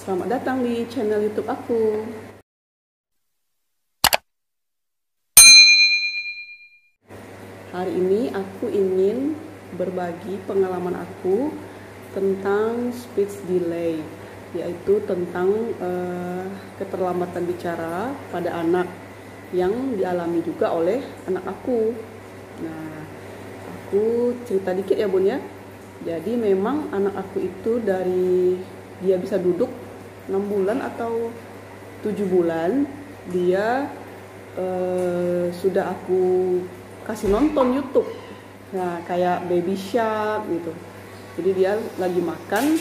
Selamat datang di channel YouTube aku. Hari ini aku ingin berbagi pengalaman aku tentang speech delay, yaitu tentang keterlambatan bicara pada anak yang dialami juga oleh anak aku. Nah, aku cerita dikit ya Bun ya. Jadi memang anak aku itu dari dia bisa duduk 6 bulan atau 7 bulan, dia sudah aku kasih nonton YouTube. Nah, kayak Baby Shark gitu. Jadi dia lagi makan,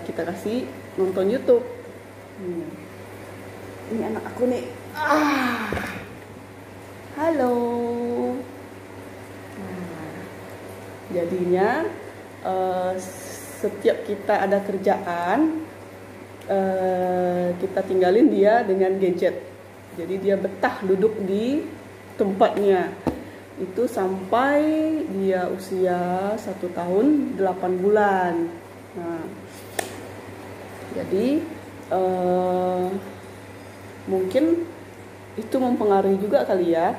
kita kasih nonton YouTube. Ini anak aku nih. Halo. Jadinya setiap kita ada kerjaan, kita tinggalin dia dengan gadget. Jadi dia betah duduk di tempatnya. Itu sampai dia usia 1 tahun 8 bulan. Nah, jadi mungkin itu mempengaruhi juga kali ya,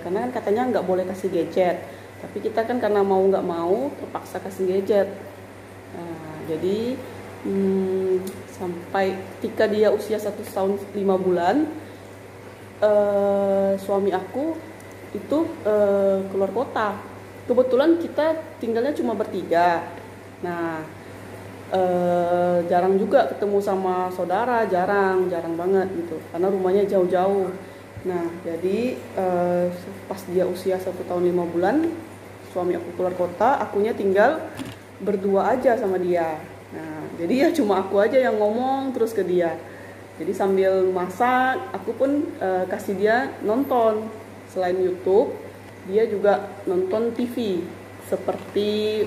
karena kan katanya nggak boleh kasih gadget. Tapi kita kan karena mau nggak mau terpaksa kasih gadget. Nah, jadi sampai ketika dia usia 1 tahun 5 bulan, suami aku itu keluar kota. Kebetulan kita tinggalnya cuma bertiga. Nah, jarang juga ketemu sama saudara, jarang banget gitu, karena rumahnya jauh-jauh. Nah, jadi pas dia usia 1 tahun 5 bulan, suami aku keluar kota, akunya tinggal berdua aja sama dia. Nah, jadi ya cuma aku aja yang ngomong terus ke dia. Jadi sambil masak, aku pun kasih dia nonton. Selain YouTube, dia juga nonton TV seperti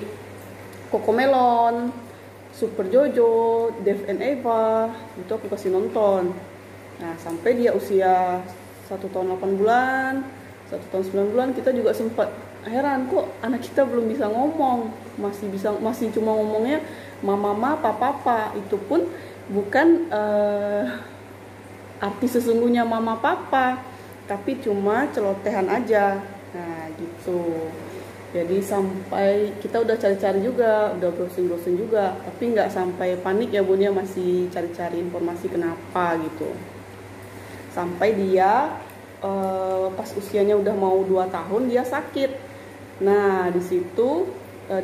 Cocomelon, Super Jojo, Dave and Eva, itu aku kasih nonton. Nah, sampai dia usia 1 tahun 8 bulan, 1 tahun 9 bulan, kita juga sempat heran, kok anak kita belum bisa ngomong, masih cuma ngomongnya mama, papa. Itu pun bukan arti sesungguhnya mama papa, tapi cuma celotehan aja. Nah, gitu. Jadi sampai kita udah cari-cari juga, udah browsing juga, tapi nggak sampai panik ya Bun ya, masih cari-cari informasi kenapa gitu. Sampai dia pas usianya udah mau 2 tahun dia sakit. Nah, di situ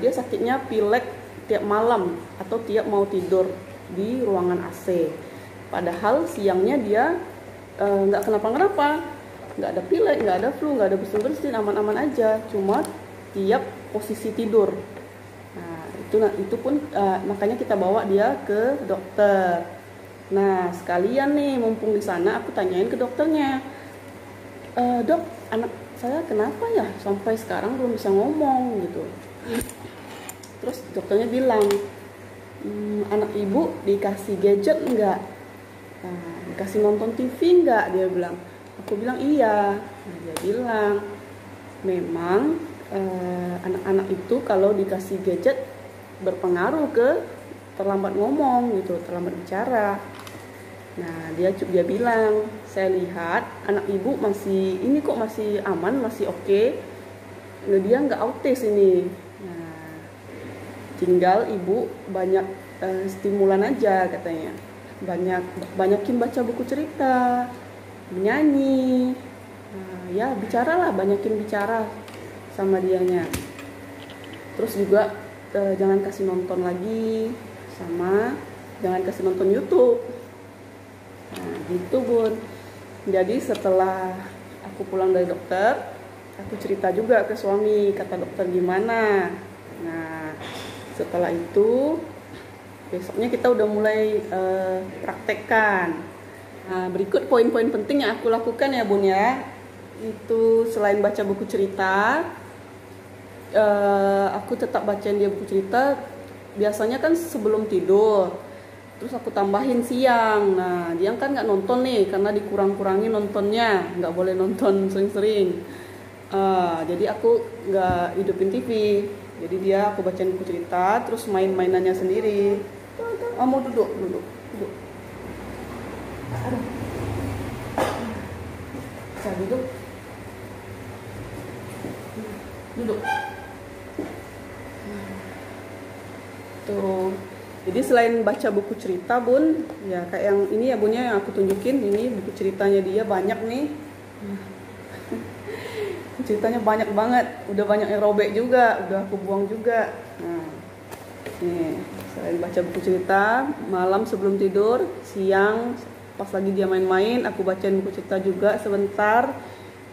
dia sakitnya pilek tiap malam atau tiap mau tidur di ruangan AC. Padahal siangnya dia nggak kenapa-kenapa, nggak ada pilek, nggak ada flu, nggak ada bersin-bersin, aman-aman aja. Cuma tiap posisi tidur. Nah, itu pun makanya kita bawa dia ke dokter. Nah, sekalian nih mumpung di sana aku tanyain ke dokternya, dok, anak saya kenapa ya sampai sekarang belum bisa ngomong gitu. Terus dokternya bilang, anak ibu dikasih gadget enggak? Nah, dikasih nonton TV enggak? Dia bilang. Aku bilang iya. Nah, dia bilang memang anak-anak itu kalau dikasih gadget berpengaruh ke terlambat ngomong gitu, terlambat bicara. Nah, dia bilang, saya lihat anak ibu masih aman, masih oke. Dia nggak autis ini. Nah, tinggal ibu banyak stimulan aja katanya. Banyakin baca buku cerita, menyanyi. Nah, ya bicaralah, banyakin bicara sama dianya. Terus juga jangan kasih nonton lagi, sama jangan kasih nonton YouTube. Nah, gitu Bun. Jadi setelah aku pulang dari dokter, aku cerita juga ke suami, kata dokter gimana. Nah, setelah itu besoknya kita udah mulai praktekkan. Nah, berikut poin-poin penting yang aku lakukan ya Bun ya. Itu selain baca buku cerita, aku tetap bacain dia buku cerita. Biasanya kan sebelum tidur. Terus aku tambahin siang. Nah, dia kan nggak nonton nih karena dikurang-kurangin nontonnya, nggak boleh nonton sering-sering. Jadi aku nggak hidupin TV. Jadi dia aku bacain buku cerita, terus main-mainannya sendiri. mau duduk, duduk. Aduh. Bisa duduk. Duduk. Tuh. Jadi selain baca buku cerita bun, ya kayak yang ini ya bunnya yang aku tunjukin, ini buku ceritanya dia banyak nih. Ceritanya banyak banget, udah banyak yang robek juga, udah aku buang juga. Nah, nih selain baca buku cerita, malam sebelum tidur, siang pas lagi dia main-main, aku bacain buku cerita juga sebentar.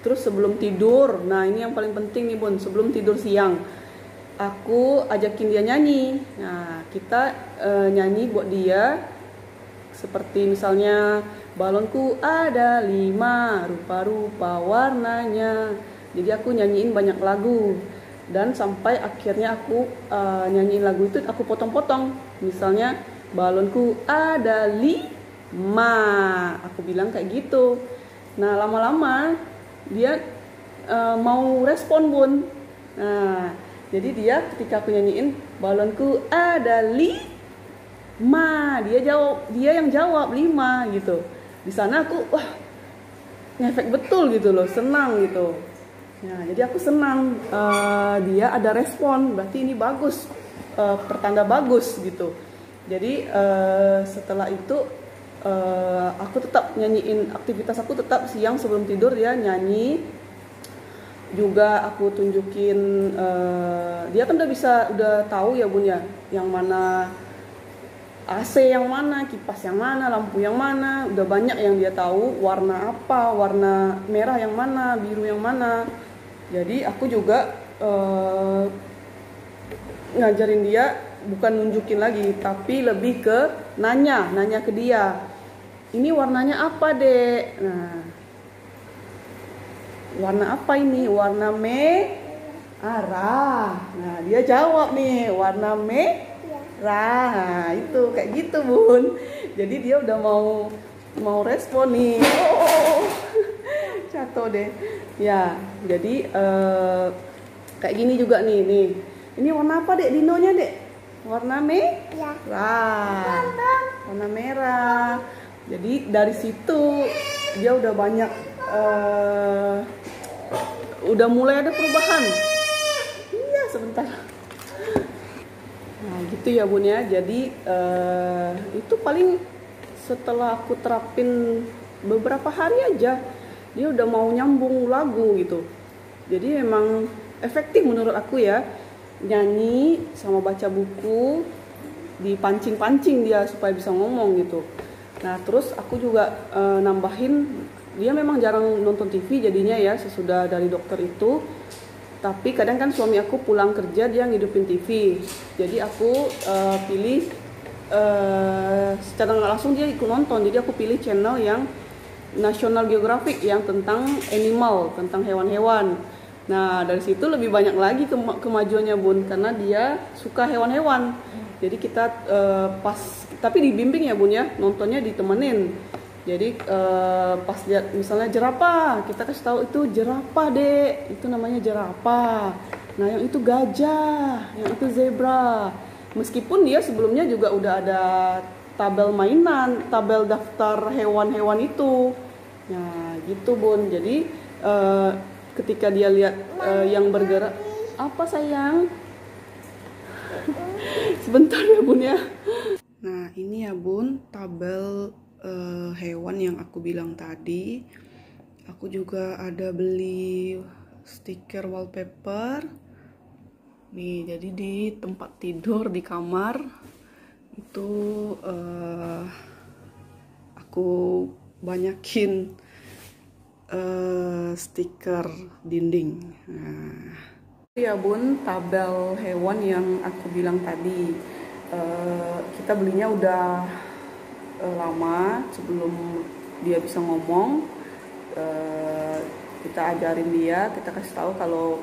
Terus sebelum tidur, nah ini yang paling penting nih bun, sebelum tidur siang, aku ajakin dia nyanyi. Nah kita nyanyi buat dia, seperti misalnya balonku ada 5 rupa-rupa warnanya. Jadi aku nyanyiin banyak lagu, dan sampai akhirnya aku nyanyiin lagu itu aku potong-potong. Misalnya balonku ada 5, aku bilang kayak gitu. Nah lama-lama dia mau respon bun. Nah jadi dia ketika aku nyanyiin balonku ada 5, dia yang jawab 5 gitu. Di sana aku wah ngefek betul gitu loh, senang gitu. Nah, jadi aku senang dia ada respon, berarti ini bagus, pertanda bagus gitu. Jadi setelah itu aku tetap nyanyiin, aktivitas aku tetap siang sebelum tidur dia nyanyi. Juga aku tunjukin, dia kan udah tahu ya bun ya, yang mana AC yang mana, kipas yang mana, lampu yang mana, udah banyak yang dia tahu, warna apa, warna merah yang mana, biru yang mana. Jadi aku juga ngajarin dia, bukan nunjukin lagi, tapi lebih ke nanya ke dia, ini warnanya apa dek? Nah, warna apa ini? Warna merah. Nah dia jawab nih, warna merah. Nah, itu kayak gitu bun. Jadi dia udah mau respon nih. Oh, jatuh deh. Ya, jadi kayak gini juga nih. Ini warna apa dek? Dinonya dek? Warna merah. Warna merah. Jadi dari situ dia udah banyak, udah mulai ada perubahan. Iya sebentar. Nah gitu ya bun ya. Jadi itu paling setelah aku terapin beberapa hari aja, dia udah mau nyambung lagu gitu. Jadi memang efektif menurut aku ya, nyanyi sama baca buku, dipancing-pancing dia supaya bisa ngomong gitu. Nah terus aku juga nambahin, dia memang jarang nonton TV jadinya ya sesudah dari dokter itu. Tapi kadang kan suami aku pulang kerja dia ngidupin TV, jadi aku pilih secara nggak langsung dia ikut nonton. Jadi aku pilih channel yang National Geographic yang tentang animal, tentang hewan-hewan. Nah dari situ lebih banyak lagi kemajuannya bun, karena dia suka hewan-hewan. Jadi kita tapi dibimbing ya bun ya, nontonnya ditemenin. Jadi pas lihat misalnya jerapah, kita kasih tahu itu jerapah dek, itu namanya jerapah. Nah yang itu gajah, yang itu zebra. Meskipun dia sebelumnya juga udah ada tabel mainan, tabel daftar hewan-hewan itu. Nah gitu bun. Jadi ketika dia lihat yang bergerak, apa sayang? Sebentar ya bun ya. Nah ini ya bun, tabel hewan yang aku bilang tadi. Aku juga ada beli stiker wallpaper nih, jadi di tempat tidur di kamar itu aku banyakin stiker dinding. Nah ya bun, tabel hewan yang aku bilang tadi, kita belinya udah lama sebelum dia bisa ngomong. Kita ajarin dia, kita kasih tahu kalau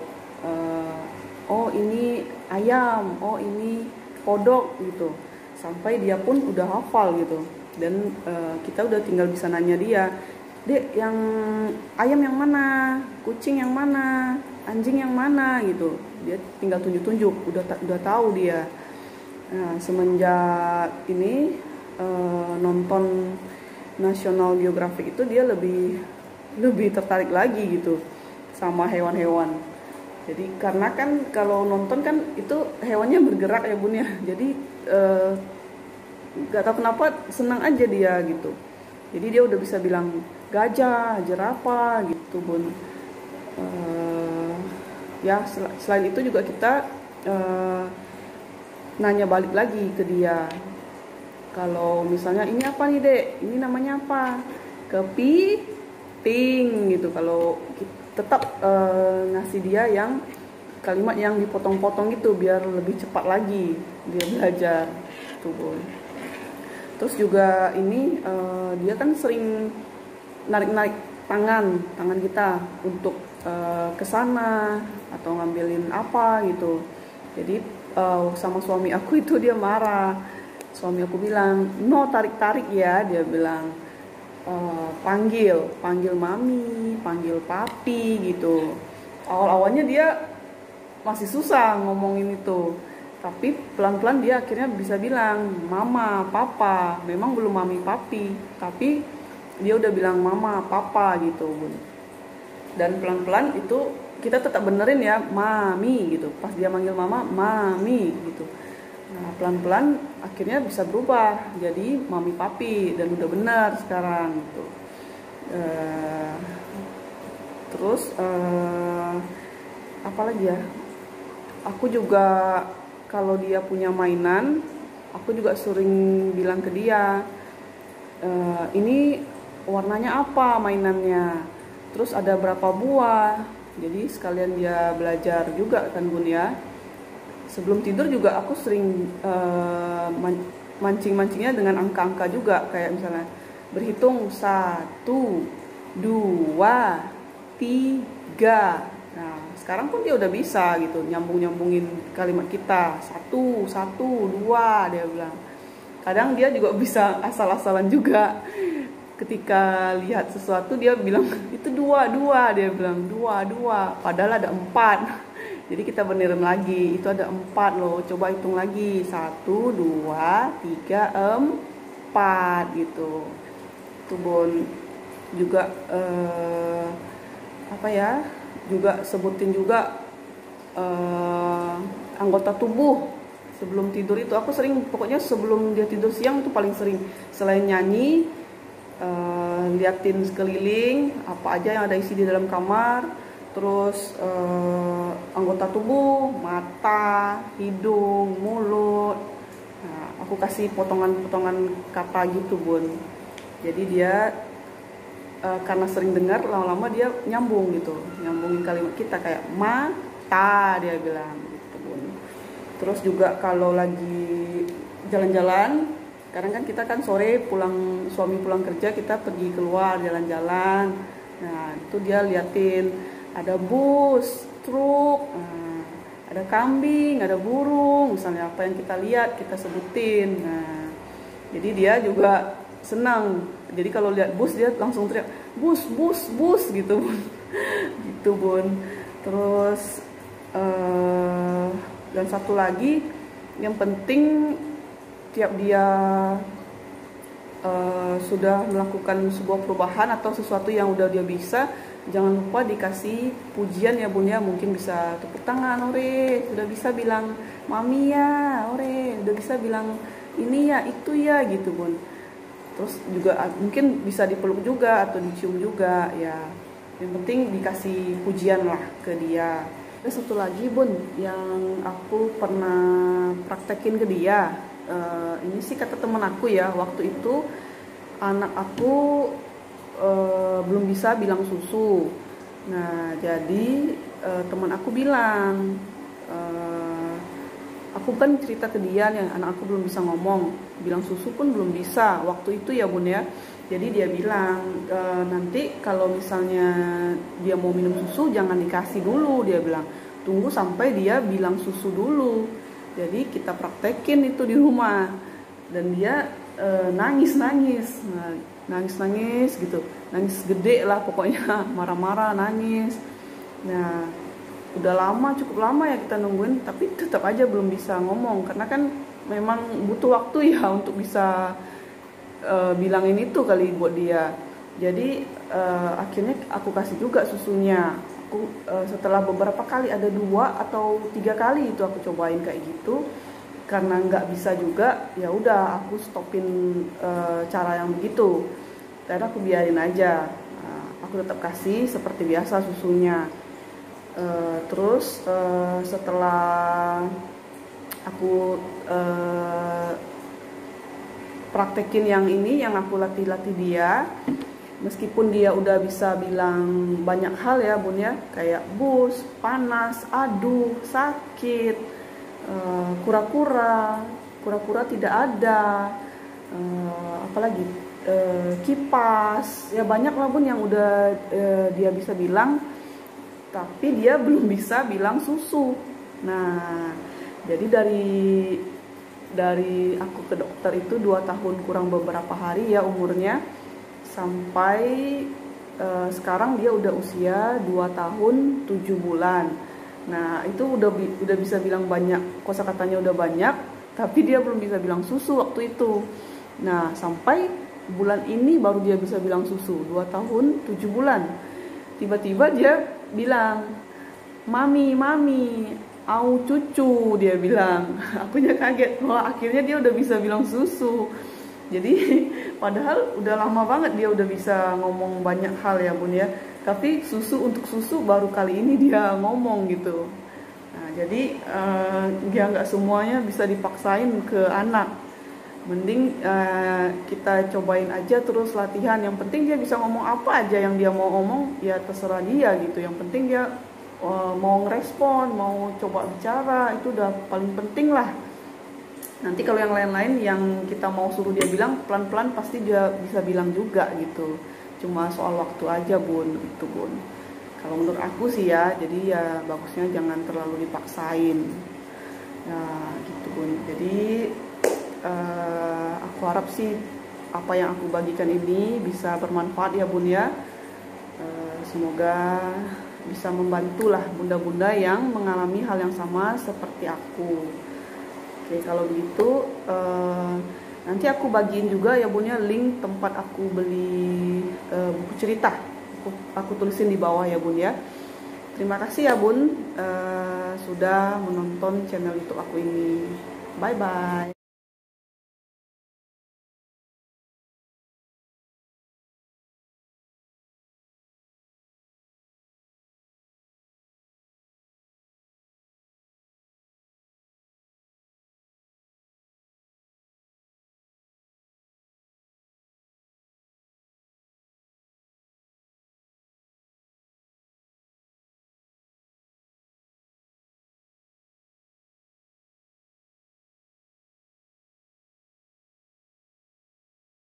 oh ini ayam, oh ini kodok gitu, sampai dia pun udah hafal gitu. Dan kita udah tinggal bisa nanya dia, dek yang ayam yang mana, kucing yang mana, anjing yang mana gitu. Dia tinggal tunjuk-tunjuk, udah tahu dia. Nah, semenjak ini nonton National Geographic itu dia lebih tertarik lagi gitu sama hewan-hewan. Jadi karena kan kalau nonton kan itu hewannya bergerak ya Bun ya. Jadi nggak tahu kenapa senang aja dia gitu. Jadi dia udah bisa bilang gajah, jerapah gitu Bun. Ya selain itu juga kita nanya balik lagi ke dia. Kalau misalnya ini apa nih Dek? Ini namanya apa? Kepiting gitu. Kalau tetap ngasih dia yang kalimat yang dipotong-potong gitu biar lebih cepat lagi dia belajar tuh Bun. Terus juga ini dia kan sering narik-narik tangan kita untuk ke sana atau ngambilin apa gitu. Jadi sama suami aku itu dia marah. Suami aku bilang, no tarik-tarik ya, dia bilang panggil mami, panggil papi gitu. Awal-awalnya dia masih susah ngomongin itu, tapi pelan-pelan dia akhirnya bisa bilang mama, papa. Memang belum mami, papi, tapi dia udah bilang mama, papa gitu Bun. Dan pelan-pelan itu kita tetap benerin ya mami gitu. Pas dia manggil mama, mami gitu. Nah, pelan-pelan akhirnya bisa berubah jadi mami papi dan udah benar sekarang gitu. Terus apa lagi ya? Aku juga kalau dia punya mainan, aku juga sering bilang ke dia, ini warnanya apa mainannya? Terus ada berapa buah? Jadi sekalian dia belajar juga kan Bun ya. Sebelum tidur juga aku sering mancing-mancingnya dengan angka-angka juga. Kayak misalnya berhitung 1, 2, 3. Nah sekarang pun dia udah bisa gitu nyambungin kalimat kita. 1, 2 dia bilang. Kadang dia juga bisa asal-asalan juga. Ketika lihat sesuatu dia bilang itu 2 dia bilang 2 padahal ada 4. Jadi kita benerin lagi, itu ada 4 loh, coba hitung lagi 1, 2, 3, 4 gitu. Itu Bun. Juga apa ya, juga sebutin juga anggota tubuh sebelum tidur itu. Aku sering, pokoknya sebelum dia tidur siang itu paling sering, selain nyanyi, liatin sekeliling apa aja yang ada isi di dalam kamar. Terus anggota tubuh, mata, hidung, mulut. Nah, aku kasih potongan-potongan kata gitu Bun. Jadi dia karena sering dengar, lama-lama dia nyambung gitu, nyambungin kalimat kita kayak mata dia bilang gitu Bun. Terus juga kalau lagi jalan-jalan, kadang kan kita kan sore pulang, suami pulang kerja, kita pergi keluar jalan-jalan. Nah itu dia liatin ada bus, truk, ada kambing, ada burung, misalnya apa yang kita lihat kita sebutin. Nah, jadi dia juga senang. Jadi kalau lihat bus dia langsung teriak bus, bus, bus gitu Bun. Gitu Bun. Terus dan satu lagi yang penting, tiap dia sudah melakukan sebuah perubahan atau sesuatu yang udah dia bisa, jangan lupa dikasih pujian ya Bun ya. Mungkin bisa tepuk tangan, ore sudah bisa bilang mami ya, ore udah bisa bilang ini ya, itu ya gitu Bun. Terus juga mungkin bisa dipeluk juga atau dicium juga ya. Yang penting dikasih pujian lah ke dia. Ada satu lagi Bun yang aku pernah praktekin ke dia. Ini sih kata temen aku ya, waktu itu anak aku belum bisa bilang susu. Nah jadi teman aku bilang, aku kan cerita ke dia yang anak aku belum bisa ngomong, bilang susu pun belum bisa waktu itu ya Bun ya. Jadi dia bilang nanti kalau misalnya dia mau minum susu jangan dikasih dulu, dia bilang tunggu sampai dia bilang susu dulu. Jadi kita praktekin itu di rumah dan dia nangis gitu, nangis gede lah pokoknya, marah-marah, nangis. Nah udah lama, cukup lama ya kita nungguin, tapi tetap aja belum bisa ngomong karena kan memang butuh waktu ya untuk bisa bilangin itu kali buat dia. Jadi akhirnya aku kasih juga susunya. Aku setelah beberapa kali, ada 2 atau 3 kali itu aku cobain kayak gitu, karena nggak bisa juga, ya udah aku stopin cara yang begitu, dan aku biarin aja. Aku tetap kasih seperti biasa susunya. Terus setelah aku praktekin yang ini, yang aku latih-latih dia, meskipun dia udah bisa bilang banyak hal ya bun ya, kayak bus, panas, aduh, sakit, kura-kura tidak ada, apalagi kipas, ya banyak lah bun yang udah dia bisa bilang, tapi dia belum bisa bilang susu. Nah, jadi dari aku ke dokter itu 2 tahun kurang beberapa hari ya umurnya, sampai sekarang dia udah usia 2 tahun 7 bulan. Nah, itu udah bisa bilang banyak, kosakatanya udah banyak, tapi dia belum bisa bilang susu waktu itu. Nah, sampai bulan ini baru dia bisa bilang susu, 2 tahun 7 bulan. Tiba-tiba dia bilang, "Mami, au cucu," dia bilang. Akunya kaget, wah akhirnya dia udah bisa bilang susu. Jadi padahal udah lama banget dia udah bisa ngomong banyak hal ya bun ya, tapi untuk susu baru kali ini dia ngomong gitu. Nah, jadi dia nggak semuanya bisa dipaksain ke anak. Mending kita cobain aja terus latihan. Yang penting dia bisa ngomong apa aja yang dia mau ngomong, ya terserah dia gitu. Yang penting dia mau ngerespon, mau coba bicara, itu udah paling penting lah. Nanti kalau yang lain-lain yang kita mau suruh dia bilang pelan-pelan, pasti dia bisa bilang juga gitu. Cuma soal waktu aja bun, itu bun. Kalau menurut aku sih ya, jadi ya bagusnya jangan terlalu dipaksain. Nah gitu bun. Jadi aku harap sih apa yang aku bagikan ini bisa bermanfaat ya bun ya. Semoga bisa membantulah bunda-bunda yang mengalami hal yang sama seperti aku. Oke, kalau begitu nanti aku bagiin juga ya bun ya link tempat aku beli buku cerita. Aku tulisin di bawah ya bun ya. Terima kasih ya bun sudah menonton channel YouTube aku ini. Bye bye.